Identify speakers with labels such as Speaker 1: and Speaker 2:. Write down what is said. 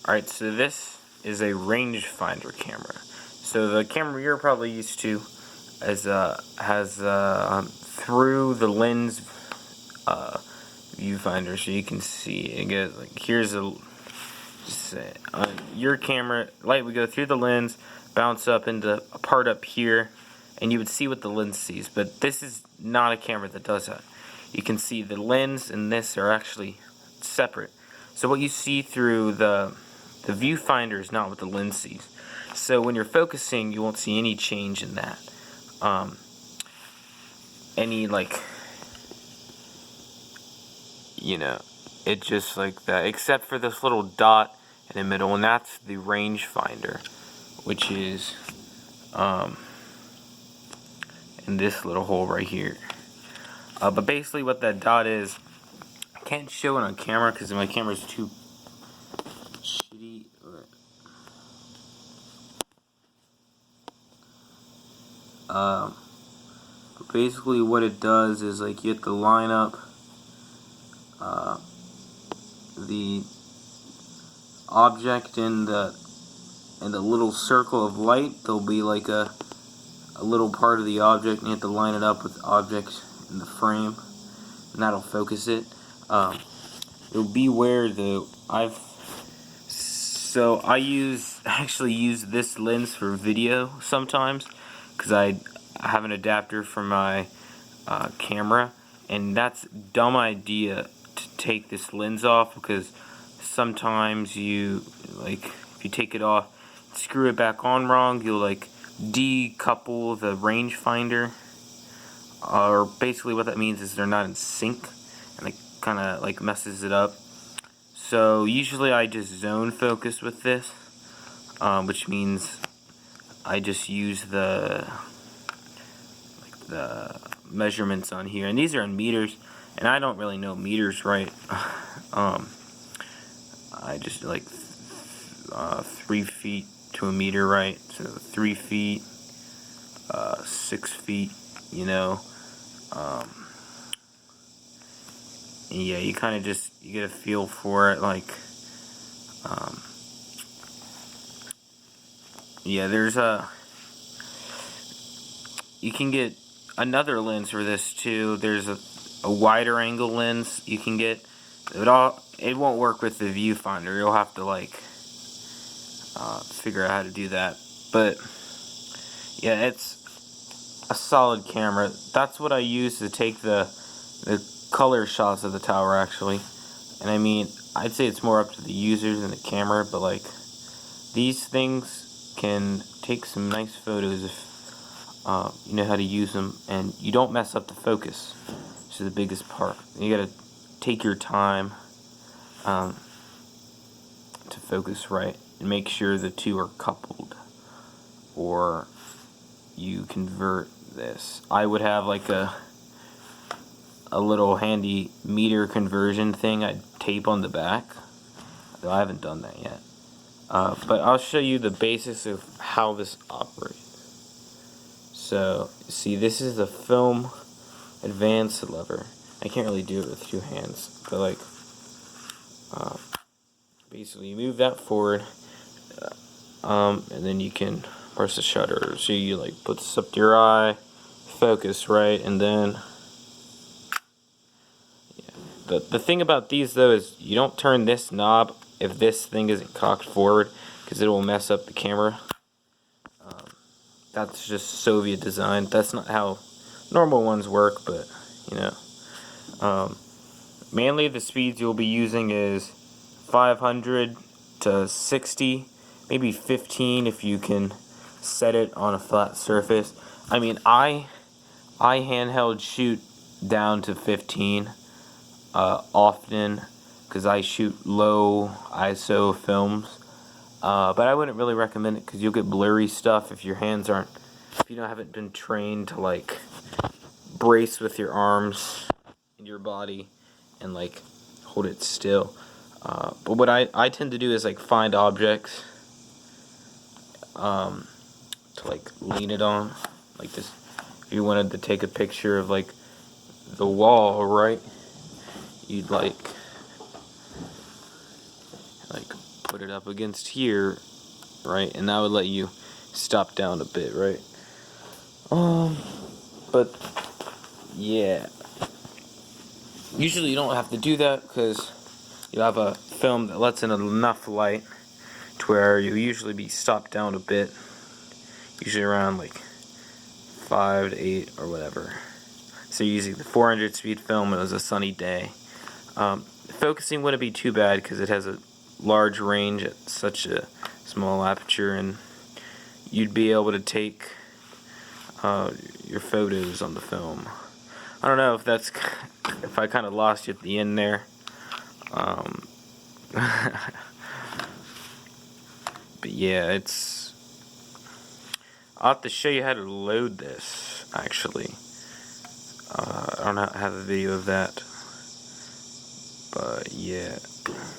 Speaker 1: Alright, so this is a rangefinder camera. So the camera you're probably used to has through the lens viewfinder, so you can see it goes like here's a your camera. Light would go through the lens, bounce up into a part up here, and you would see what the lens sees. But this is not a camera that does that. You can see the lens and this are actually separate. So what you see through the viewfinder is not what the lens sees. So when you're focusing, you won't see any change in that. Any like, it just like that, except for this little dot in the middle, and that's the rangefinder, which is in this little hole right here. But basically what that dot is, I can't show it on camera because my camera's too shitty. But basically what it does is like you have to line up the object in the little circle of light. There'll be like a little part of the object, and you have to line it up with the object in the frame, and that'll focus it. It'll be where I actually use this lens for video sometimes, because I have an adapter for my camera, and that's a dumb idea to take this lens off, because sometimes if you take it off, screw it back on wrong, you'll like decouple the rangefinder, or basically what that means is they're not in sync, and it kind of like messes it up. So usually I just zone focus with this, which means I just use the measurements on here, and these are in meters, and I don't really know meters right. I just like 3 feet to a meter, right? So 3 feet, 6 feet, and yeah, you kind of you get a feel for it, like, yeah, you can get another lens for this too. There's a wider angle lens you can get. It won't work with the viewfinder. You'll have to like figure out how to do that. But yeah, it's a solid camera. That's what I use to take the color shots of the tower, actually. And I mean, I'd say it's more up to the users than the camera, but like these things can take some nice photos if you know how to use them, and you don't mess up the focus, which is the biggest part. You gotta take your time to focus right and make sure the two are coupled, or you convert this. I would have like a little handy meter conversion thing I'd tape on the back, though I haven't done that yet. But I'll show you the basics of how this operates. So, see, this is the film advance lever. I can't really do it with 2 hands, but like, basically you move that forward, and then you can press the shutter. So you like put this up to your eye, focus, right, and then, yeah. The thing about these though is you don't turn this knob if this thing isn't cocked forward, because it will mess up the camera. That's just Soviet design. That's not how normal ones work, but mainly the speeds you'll be using is 500 to 60, maybe 15 if you can set it on a flat surface. I mean, I handheld shoot down to 15 often, because I shoot low ISO films. But I wouldn't really recommend it because you'll get blurry stuff if your hands if you haven't been trained to like brace with your arms and your body and like hold it still. But what I tend to do is like find objects to like lean it on, like this. If you wanted to take a picture of like the wall, right, you'd like put it up against here, right, and that would let you stop down a bit, right? But yeah, usually you don't have to do that because you have a film that lets in enough light to where you usually be stopped down a bit, usually around like 5 to 8 or whatever. So using the 400 speed film, it was a sunny day. Focusing wouldn't be too bad because it has a large range at such a small aperture, and you'd be able to take your photos on the film. I don't know if that's if I kind of lost you at the end there. But yeah, I'll have to show you how to load this actually. I don't have a video of that, but yeah.